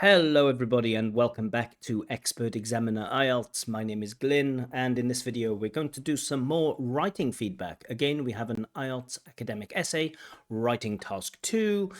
Hello everybody and welcome back to Expert Examiner IELTS. My name is Glyn and in this video we're going to do some more writing feedback. Again, we have an IELTS academic essay, writing task 2.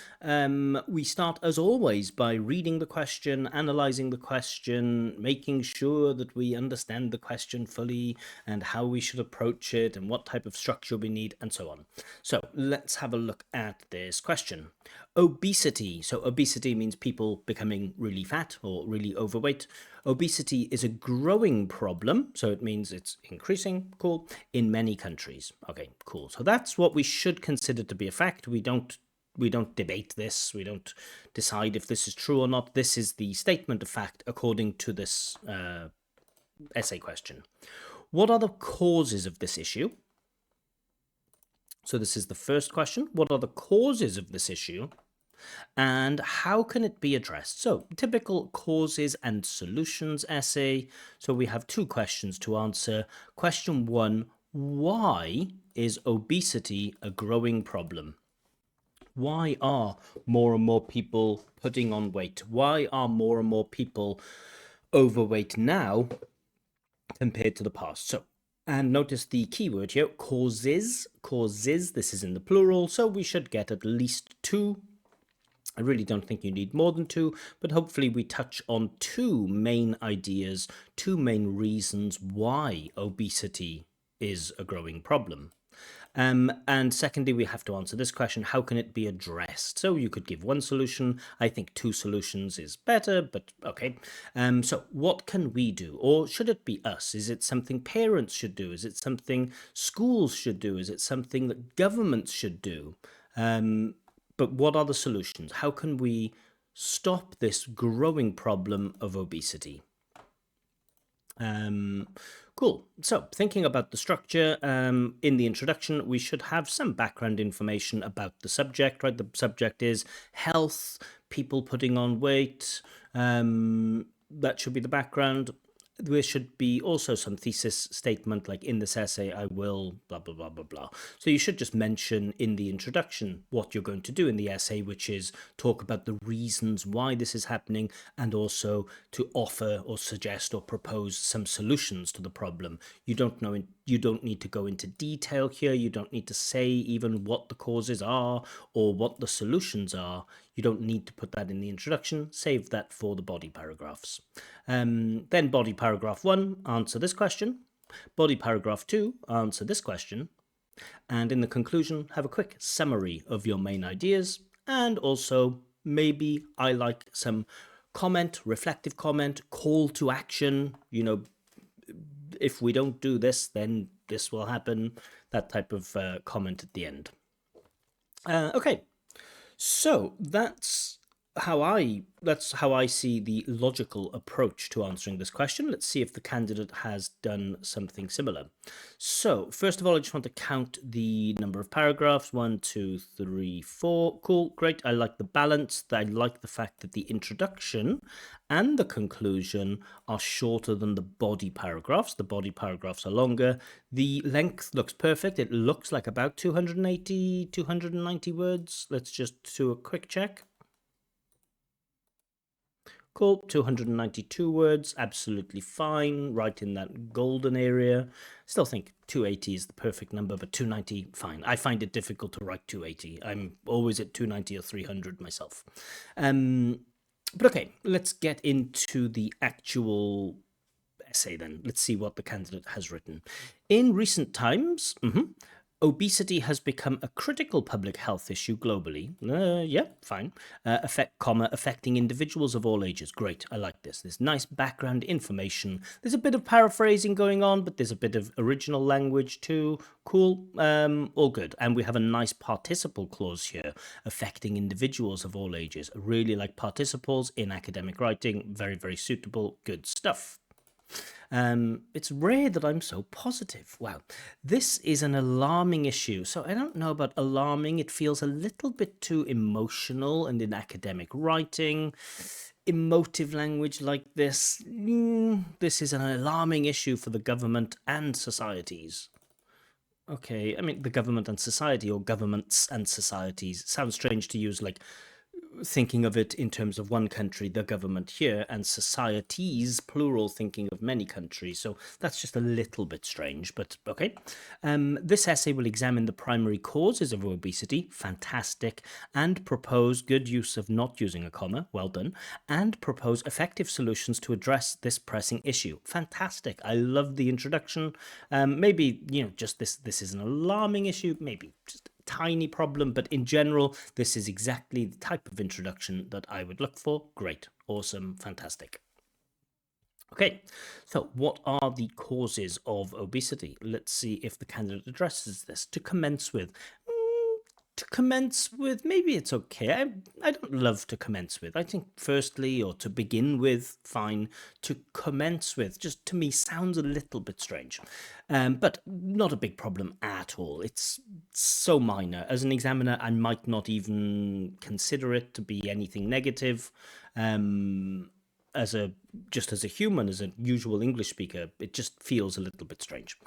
We start as always by reading the question, analysing the question, making sure that we understand the question fully and how we should approach it and what type of structure we need and so on. So let's have a look at this question. Obesity. So obesity means people becoming really fat or really overweight. Obesity is a growing problem, so it means it's increasing, cool, in many countries. Okay, cool. So that's what we should consider to be a fact. We don't debate this. We don't decide if this is true or not. This is the statement of fact according to this essay question. What are the causes of this issue? So this is the first question. What are the causes of this issue? And how can it be addressed? So typical causes and solutions essay. So we have two questions to answer. Question 1, why is obesity a growing problem? Why are more and more people putting on weight? Why are more and more people overweight now compared to the past? So, and notice the keyword here, causes. Causes, this is in the plural, so we should get at least 2. I really don't think you need more than 2, but hopefully we touch on 2 main ideas, 2 main reasons why obesity is a growing problem. And secondly, we have to answer this question, how can it be addressed? So you could give 1 solution. I think 2 solutions is better, but okay. So what can we do? Or should it be us? Is it something parents should do? Is it something schools should do? Is it something that governments should do? But what are the solutions? How can we stop this growing problem of obesity? Cool. So thinking about the structure, in the introduction, we should have some background information about the subject, right? The subject is health, people putting on weight. That should be the background. There should be also some thesis statement, like in this essay, I will blah, blah, blah, blah, blah. So you should just mention in the introduction what you're going to do in the essay, which is talk about the reasons why this is happening and also to offer or suggest or propose some solutions to the problem. You don't need to go into detail here. You don't need to say even what the causes are or what the solutions are. You don't need to put that in the introduction. Save that for the body paragraphs. Then body paragraph 1, answer this question. Body paragraph 2, answer this question. And in the conclusion, have a quick summary of your main ideas. And also maybe I like some comment, reflective comment, call to action. You know, if we don't do this, then this will happen. That type of comment at the end. Okay. So that's how I see the logical approach to answering this question. Let's see if the candidate has done something similar. So first of all, I just want to count the number of paragraphs. 1, 2, 3, 4. Cool, great. I like the balance. I like the fact that the introduction and the conclusion are shorter than the body paragraphs. The body paragraphs are longer. The length looks perfect. It looks like about 280, 290 words. Let's just do a quick check. Cool, 292 words, absolutely fine, right in that golden area. Still think 280 is the perfect number, but 290, fine. I find it difficult to write 280. I'm always at 290 or 300 myself. But okay, let's get into the actual essay then. Let's see what the candidate has written. In recent times, obesity has become a critical public health issue globally. Yeah, fine. Affecting individuals of all ages. Great, I like this. There's nice background information. There's a bit of paraphrasing going on, but there's a bit of original language too. Cool, all good. And we have a nice participle clause here, affecting individuals of all ages. I really like participles in academic writing. Very, very suitable. Good stuff. It's rare that I'm so positive. Wow, this is an alarming issue. So I don't know about alarming. It feels a little bit too emotional, and in academic writing, emotive language like this, this is an alarming issue for the government and societies. Okay, I mean, the government and society, or governments and societies. Sounds strange to use like thinking of it in terms of one country, the government here, and societies, plural, thinking of many countries. So that's just a little bit strange, but okay. This essay will examine the primary causes of obesity, fantastic, and propose good use of not using a comma, well done, and propose effective solutions to address this pressing issue. Fantastic. I love the introduction. Maybe, just this is an alarming issue, maybe just tiny problem, but in general, this is exactly the type of introduction that I would look for. Great, awesome, fantastic. Okay, so what are the causes of obesity? Let's see if the candidate addresses this. To commence with, maybe it's okay. I don't love to commence with. I think firstly, or to begin with, fine. To commence with, just to me, sounds a little bit strange. But not a big problem at all. It's so minor. As an examiner, I might not even consider it to be anything negative. Just as a human, as a usual English speaker, it just feels a little bit strange.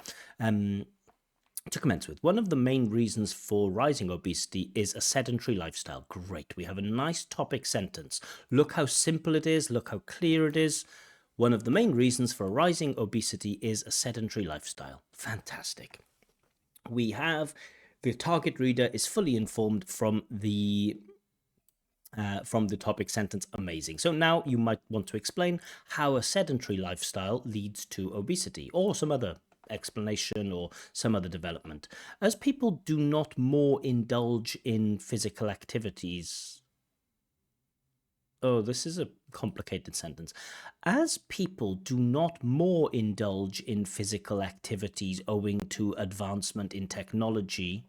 To commence with, one of the main reasons for rising obesity is a sedentary lifestyle. Great, we have a nice topic sentence. Look how simple it is, look how clear it is. One of the main reasons for rising obesity is a sedentary lifestyle. Fantastic. We have the target reader is fully informed from the topic sentence. Amazing. So now you might want to explain how a sedentary lifestyle leads to obesity, or some other explanation or some other development. As people do not more indulge in physical activities. Oh, this is a complicated sentence. As people do not more indulge in physical activities owing to advancement in technology.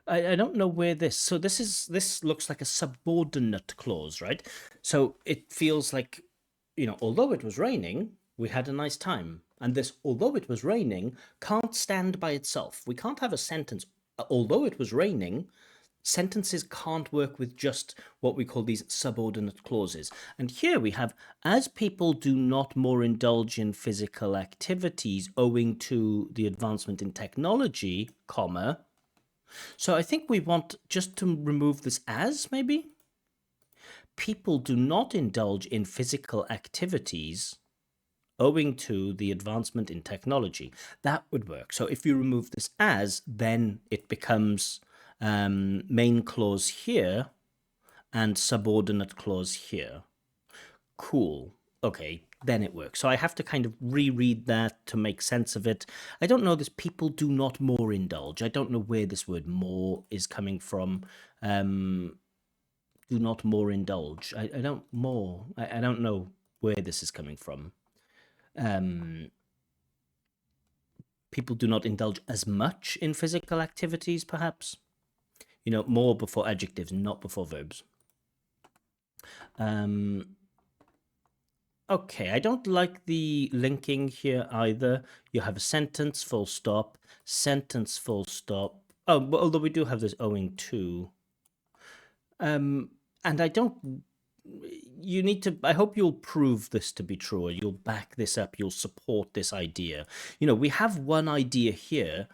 I don't know where this looks like a subordinate clause, right? So it feels like, although it was raining, we had a nice time. And this, although it was raining, can't stand by itself. We can't have a sentence, although it was raining, sentences can't work with just what we call these subordinate clauses. And here we have, as people do not more indulge in physical activities owing to the advancement in technology, comma. So I think we want just to remove this as, maybe? People do not indulge in physical activities owing to the advancement in technology. That would work. So if you remove this as, then it becomes main clause here and subordinate clause here. Cool. Okay, then it works. So I have to kind of reread that to make sense of it. I don't know this people do not more indulge. I don't know where this word more is coming from. Do not more indulge. I don't more. I don't know where this is coming from. People do not indulge as much in physical activities, perhaps. More before adjectives, not before verbs. Okay, I don't like the linking here either. You have a sentence, full stop, sentence, full stop. Oh, but although we do have this owing to. And I don't. You need to. I hope you'll prove this to be true, or you'll back this up, you'll support this idea. We have one idea here.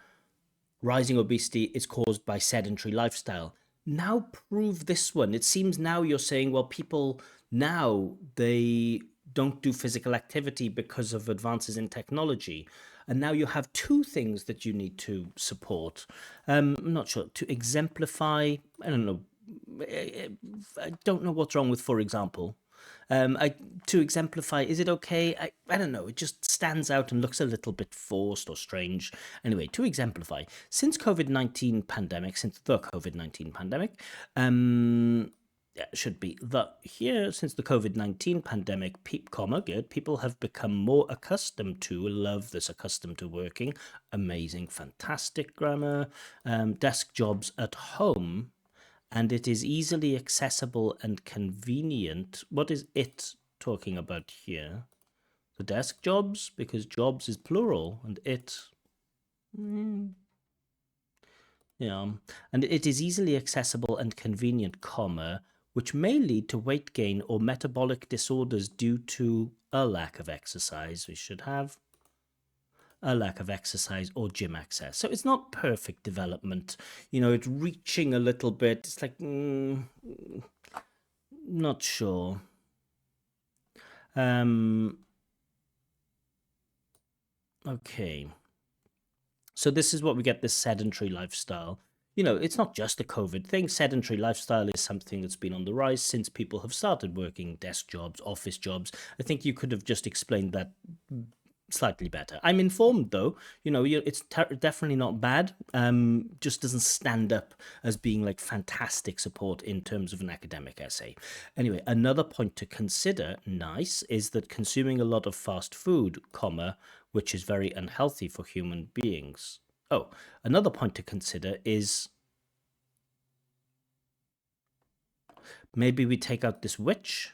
Rising obesity is caused by sedentary lifestyle. Now prove this one. It seems now you're saying, well, people now, they don't do physical activity because of advances in technology. And now you have two things that you need to support. I'm not sure. To exemplify, I don't know. I don't know what's wrong with, for example. To exemplify, is it okay? I don't know. It just stands out and looks a little bit forced or strange. Anyway, to exemplify, since the COVID-19 pandemic, yeah, it should be here, since the COVID-19 pandemic, people have become more accustomed to, love this, accustomed to working, amazing, fantastic grammar, desk jobs at home, and it is easily accessible and convenient. What is it talking about here? The desk jobs? Because jobs is plural, and it... yeah. And it is easily accessible and convenient, comma, which may lead to weight gain or metabolic disorders due to a lack of exercise. We should have a lack of exercise, or gym access. So it's not perfect development. You know, it's reaching a little bit. It's like, not sure. Okay. So this is what we get, this sedentary lifestyle. You know, it's not just a COVID thing. Sedentary lifestyle is something that's been on the rise since people have started working desk jobs, office jobs. I think you could have just explained that slightly better. I'm informed though, you know, it's definitely not bad. Just doesn't stand up as being like fantastic support in terms of an academic essay. Anyway, another point to consider, nice, is that consuming a lot of fast food, comma, which is very unhealthy for human beings. Oh, another point to consider is maybe we take out this which.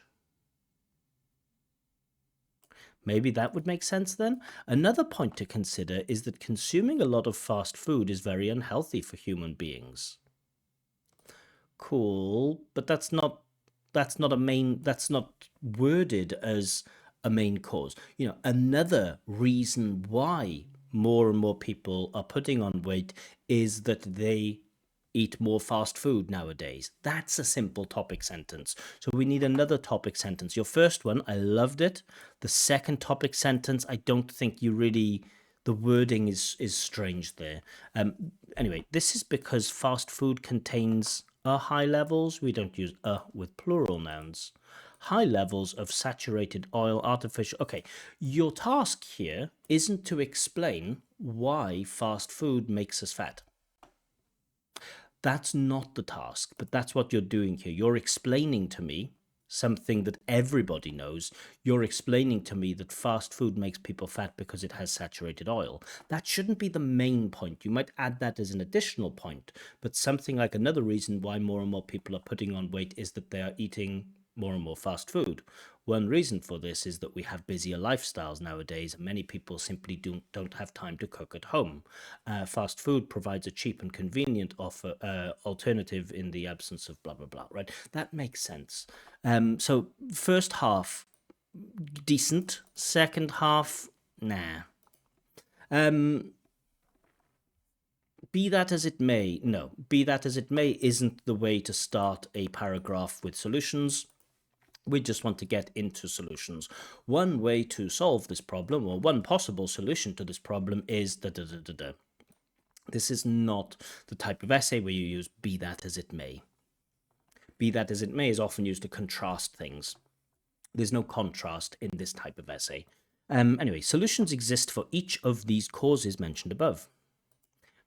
Maybe that would make sense then. Another point to consider is that consuming a lot of fast food is very unhealthy for human beings. Cool, but that's not that's not worded as a main cause. You know, another reason why more and more people are putting on weight is that they eat more fast food nowadays. That's a simple topic sentence. So we need another topic sentence. Your first one, I loved it. The second topic sentence, I don't think you really, the wording is strange there. Anyway, this is because fast food contains high levels. We don't use with plural nouns. High levels of saturated oil, artificial. Okay, your task here isn't to explain why fast food makes us fat. That's not the task, but that's what you're doing here. You're explaining to me something that everybody knows. You're explaining to me that fast food makes people fat because it has saturated oil. That shouldn't be the main point. You might add that as an additional point, but something like another reason why more and more people are putting on weight is that they are eating more and more fast food. One reason for this is that we have busier lifestyles nowadays, and many people simply don't have time to cook at home. Fast food provides a cheap and convenient alternative in the absence of blah, blah, blah, right? That makes sense. So first half, decent. Second half, nah. Be that as it may, no. Be that as it may isn't the way to start a paragraph with solutions. We just want to get into solutions. One way to solve this problem, or one possible solution to this problem, is da da da da da. This is not the type of essay where you use be that as it may. Be that as it may is often used to contrast things. There's no contrast in this type of essay. Anyway, solutions exist for each of these causes mentioned above.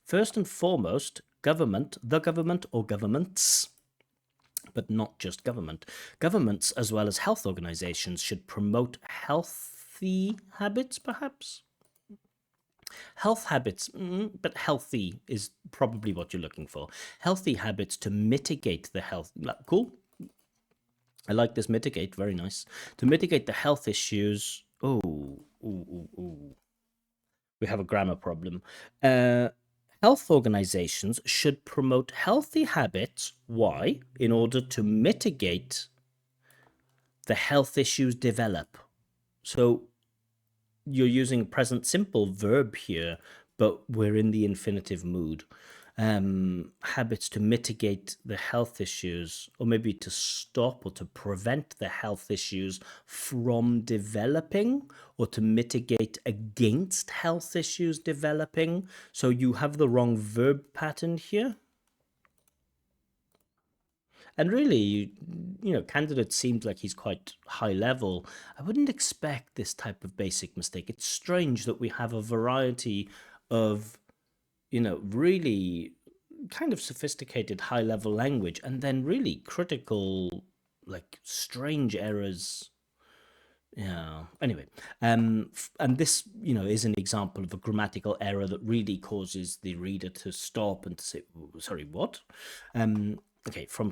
First and foremost, government, the government or governments, but not just government. Governments, as well as health organizations, should promote healthy habits, perhaps? Health habits, but healthy is probably what you're looking for. Healthy habits to mitigate the health. Cool. I like this mitigate. Very nice. To mitigate the health issues. Oh, we have a grammar problem. Health organizations should promote healthy habits. Why? In order to mitigate the health issues develop. So you're using present simple verb here, but we're in the infinitive mood. Habits to mitigate the health issues, or maybe to stop or to prevent the health issues from developing, or to mitigate against health issues developing. So you have the wrong verb pattern here. And really, you know, candidate seems like he's quite high level. I wouldn't expect this type of basic mistake. It's strange that we have a variety of, you know, really kind of sophisticated high level language and then really critical, like strange errors. Yeah. Anyway, and this, you know, is an example of a grammatical error that really causes the reader to stop and to say, "Sorry, what?" Okay, from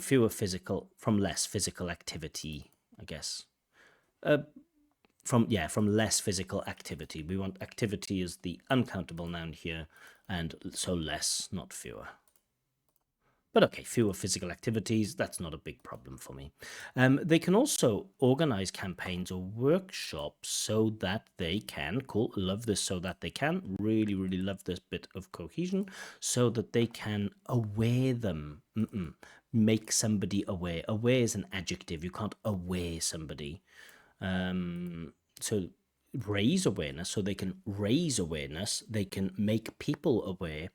less physical activity, I guess. From less physical activity. We want activity as the uncountable noun here, and so less, not fewer. But okay, fewer physical activities, that's not a big problem for me. They can also organize campaigns or workshops so that they can, cool, love this, so that they can, really, really love this bit of cohesion, so that they can aware them. Make somebody aware. Aware is an adjective. You can't aware somebody. So raise awareness, so they can raise awareness. They can make people aware.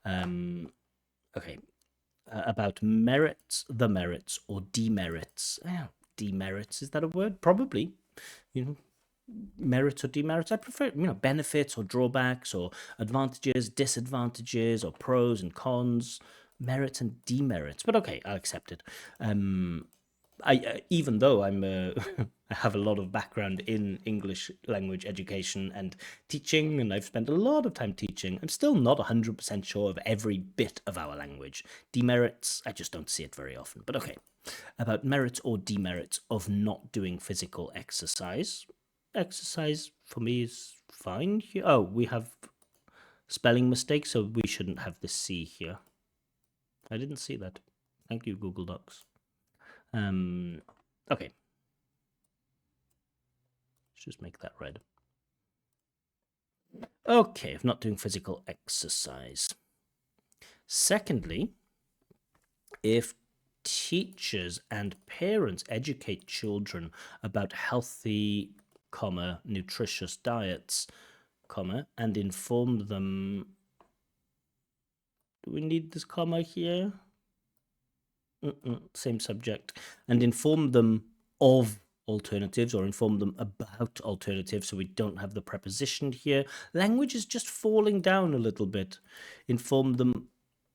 Okay, about merits, the merits, or demerits. Demerits, is that a word? Probably. Merits or demerits. I prefer, benefits or drawbacks, or advantages, disadvantages, or pros and cons, merits and demerits. But okay, I'll accept it. Even though I have a lot of background in English language education and teaching, and I've spent a lot of time teaching, I'm still not 100% sure of every bit of our language. Demerits, I just don't see it very often. But okay, about merits or demerits of not doing physical exercise. Exercise for me is fine here. Oh, we have spelling mistakes, so we shouldn't have the C here. I didn't see that. Thank you, Google Docs. Okay. Let's just make that red. Okay, of not doing physical exercise. Secondly, if teachers and parents educate children about healthy, nutritious diets, and inform them. Do we need this comma here? Same subject. And inform them of alternatives, or inform them about alternatives, so we don't have the preposition here. Language is just falling down a little bit. Inform them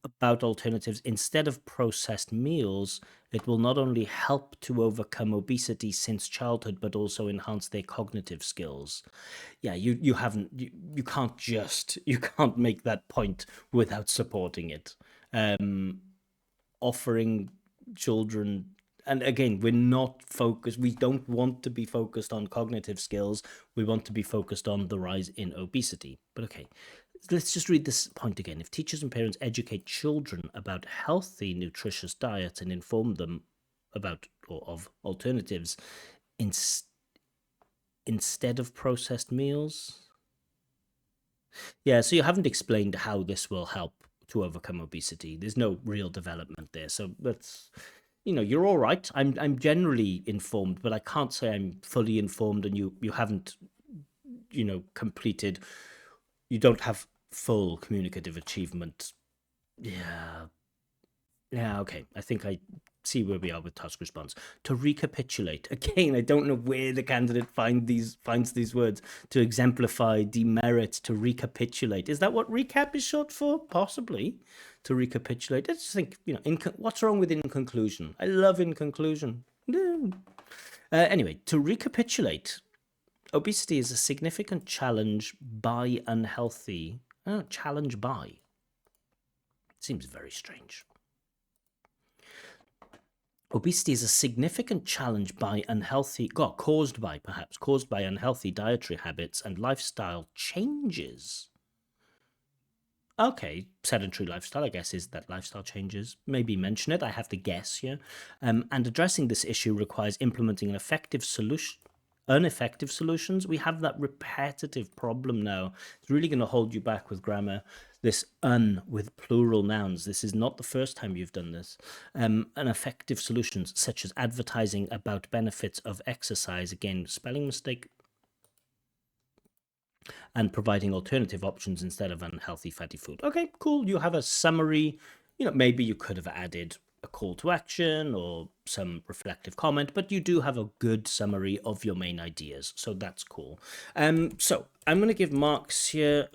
about alternatives instead of processed meals. It will not only help to overcome obesity since childhood, but also enhance their cognitive skills. Yeah, you can't make that point without supporting it. Offering children, and again, we're not focused, we don't want to be focused on cognitive skills, we want to be focused on the rise in obesity. But okay, let's just read this point again. If teachers and parents educate children about healthy, nutritious diets and inform them about or of alternatives instead of processed meals. Yeah, so you haven't explained how this will help to overcome obesity. There's no real development there. So that's, you're all right. I'm generally informed, but I can't say I'm fully informed, and you haven't, completed, you don't have full communicative achievement. Yeah. Yeah, okay. I think I see where we are with task response. To recapitulate. Again, I don't know where the candidate finds these words. To exemplify, demerit, to recapitulate. Is that what recap is short for? Possibly. To recapitulate. I just think, what's wrong with in conclusion? I love in conclusion. Anyway, to recapitulate. Obesity is a significant challenge by unhealthy. Challenge by. Seems very strange. Obesity is a significant challenge by caused by unhealthy dietary habits and lifestyle changes. Okay, sedentary lifestyle, I guess, is that lifestyle changes. Maybe mention it, I have to guess here. And addressing this issue requires implementing ineffective solutions. We have that repetitive problem now. It's really going to hold you back with grammar. This with plural nouns. This is not the first time you've done this. Ineffective solutions such as advertising about benefits of exercise. Again, spelling mistake. And providing alternative options instead of unhealthy fatty food. Okay, cool. You have a summary. Maybe you could have added a call to action or some reflective comment, but you do have a good summary of your main ideas, so that's cool. So I'm going to give marks here.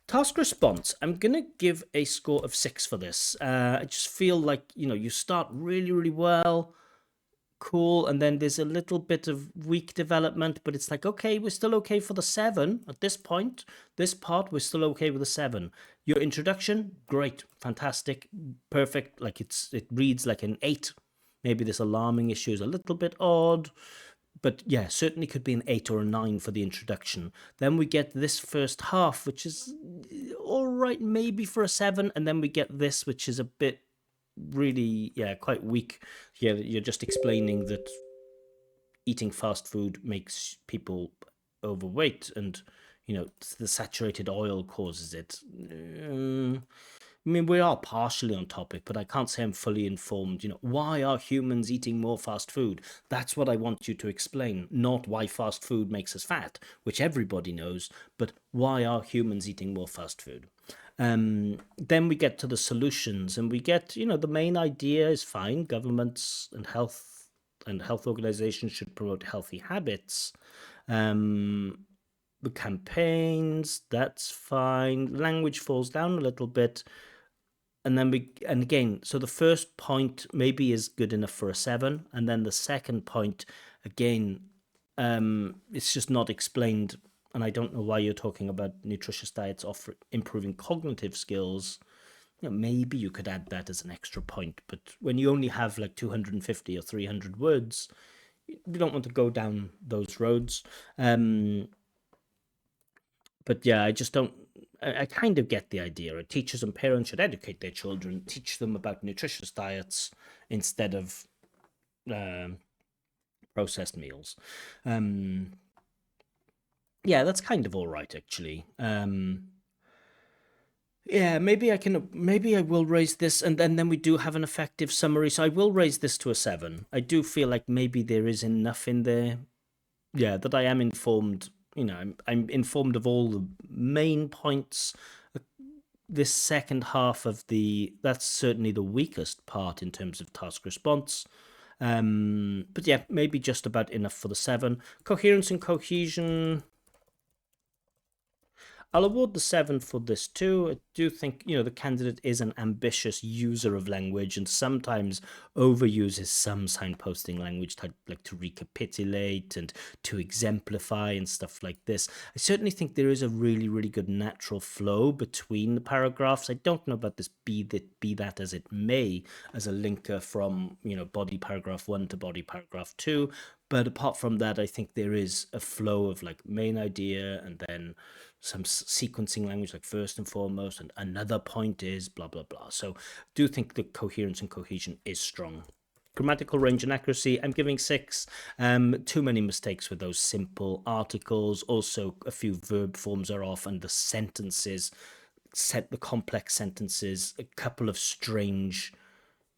Task response, I'm going to give a score of 6 for this. I just feel like, you start really, really well. Cool, and then there's a little bit of weak development, but it's like, okay, we're still okay for the 7 at this point. This part, we're still okay with the 7. Your introduction, great, fantastic, perfect. Like it reads like an 8. Maybe this alarming issue is a little bit odd, but yeah, certainly could be an 8 or a 9 for the introduction. Then we get this first half, which is all right, maybe for a 7, and then we get this, which is a bit really, yeah, quite weak. Yeah, you're just explaining that eating fast food makes people overweight, and the saturated oil causes it. I mean, we are partially on topic, but I can't say I'm fully informed. Why are humans eating more fast food? That's what I want you to explain, not why fast food makes us fat, which everybody knows, but why are humans eating more fast food? Then we get to the solutions, and we get, the main idea is fine. Governments and health organizations should promote healthy habits. Um, the campaigns, that's fine. Language falls down a little bit. And again, so the first point maybe is good enough for a 7, and then the second point, again, it's just not explained, and I don't know why you're talking about nutritious diets offer improving cognitive skills. Maybe you could add that as an extra point, but when you only have like 250 or 300 words, you don't want to go down those roads. But yeah, I just don't. I kind of get the idea. Teachers and parents should educate their children, teach them about nutritious diets instead of um, processed meals. Um, yeah, that's kind of all right, actually. Yeah, maybe I will raise this, and then we do have an effective summary. So I will raise this to a 7. I do feel like maybe there is enough in there. Yeah, that I am informed. I'm informed of all the main points. This second half of that's certainly the weakest part in terms of task response. But yeah, maybe just about enough for the 7. Coherence and cohesion, I'll award the 7 for this too. I do think, the candidate is an ambitious user of language and sometimes overuses some signposting language, like to recapitulate and to exemplify and stuff like this. I certainly think there is a really, really good natural flow between the paragraphs. I don't know about this be that as it may, as a linker from, body paragraph 1 to body paragraph 2. But apart from that, I think there is a flow of like main idea and then some sequencing language like first and foremost, and another point is blah, blah, blah. So do think the coherence and cohesion is strong. Grammatical range and accuracy, I'm giving 6. Too many mistakes with those simple articles. Also, a few verb forms are off, and the sentences, the complex sentences, a couple of strange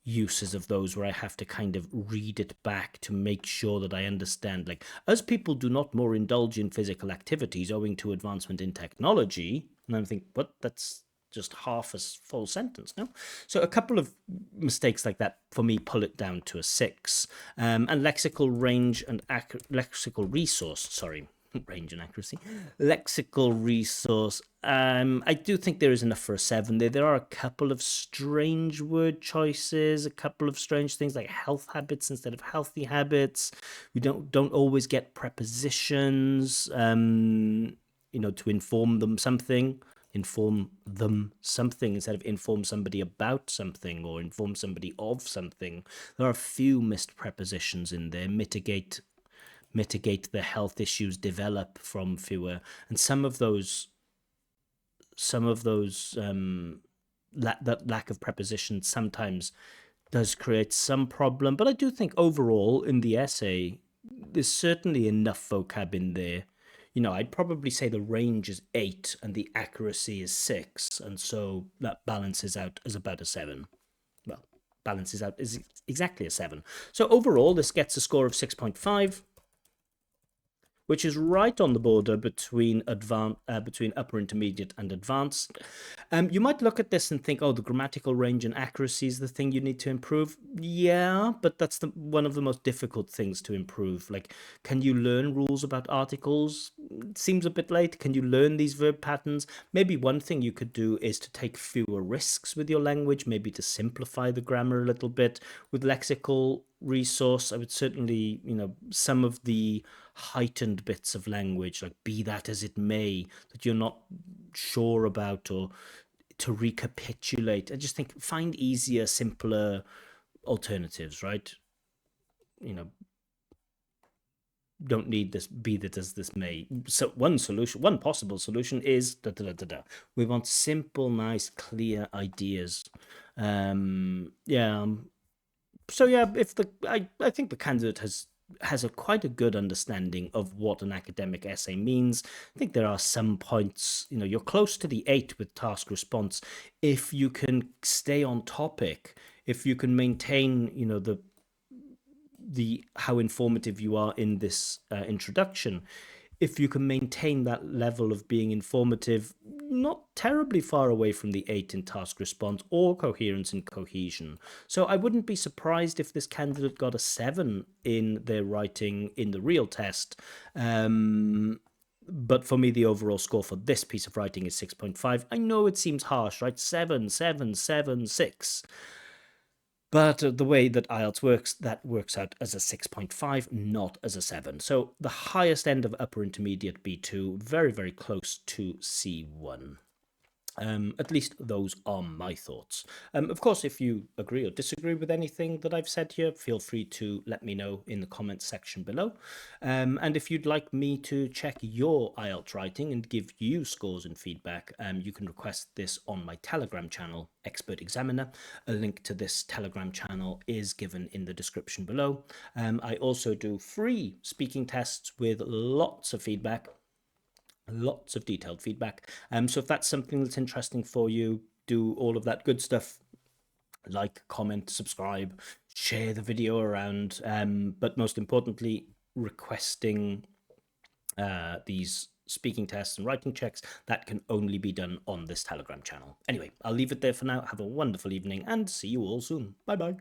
uses of those where I have to kind of read it back to make sure that I understand. Like, as people do not more indulge in physical activities owing to advancement in technology. And I think, what? That's just half a full sentence, no? So a couple of mistakes like that for me pull it down to a 6. And lexical range and lexical resource, sorry, range and accuracy, lexical resource. I do think there is enough for a 7. There are a couple of strange word choices, a couple of strange things like health habits instead of healthy habits. We don't always get prepositions, to inform them something. Inform them something instead of inform somebody about something or inform somebody of something. There are a few missed prepositions in there. Mitigate the health issues develop from fewer, and some of those that lack of preposition sometimes does create some problem. But I do think overall in the essay there's certainly enough vocab in there. I'd probably say the range is 8 and the accuracy is 6, and so that balances out as about a 7. Well, balances out is exactly a 7. So overall this gets a score of 6.5, which is right on the border between upper intermediate and advanced. You might look at this and think, oh, the grammatical range and accuracy is the thing you need to improve. Yeah, but that's one of the most difficult things to improve. Like, can you learn rules about articles? It seems a bit late. Can you learn these verb patterns? Maybe one thing you could do is to take fewer risks with your language, maybe to simplify the grammar a little bit. With lexical resource, I would certainly, some of the heightened bits of language, like be that as it may, that you're not sure about, or to recapitulate. I just think find easier, simpler alternatives, right? Don't need this be that as this may. So one possible solution is da da da da da. We want simple, nice, clear ideas. Yeah. So yeah, if I think the candidate has a quite a good understanding of what an academic essay means. I think there are some points, you're close to the 8 with task response if you can stay on topic, if you can maintain, the how informative you are in this introduction. If you can maintain that level of being informative, not terribly far away from the 8 in task response or coherence and cohesion. So I wouldn't be surprised if this candidate got a 7 in their writing in the real test. But for me, the overall score for this piece of writing is 6.5. I know it seems harsh, right? 7, 7, 7, 6. But the way that IELTS works, that works out as a 6.5, not as a 7. So the highest end of upper intermediate B2, very, very close to C1. At least those are my thoughts. Of course, if you agree or disagree with anything that I've said here, feel free to let me know in the comments section below. And if you'd like me to check your IELTS writing and give you scores and feedback, you can request this on my Telegram channel, Expert Examiner. A link to this Telegram channel is given in the description below. I also do free speaking tests with lots of feedback. Lots of detailed feedback. So if that's something that's interesting for you, do all of that good stuff. Like, comment, subscribe, share the video around. But most importantly, requesting these speaking tests and writing checks, that can only be done on this Telegram channel. Anyway, I'll leave it there for now. Have a wonderful evening and see you all soon. Bye bye.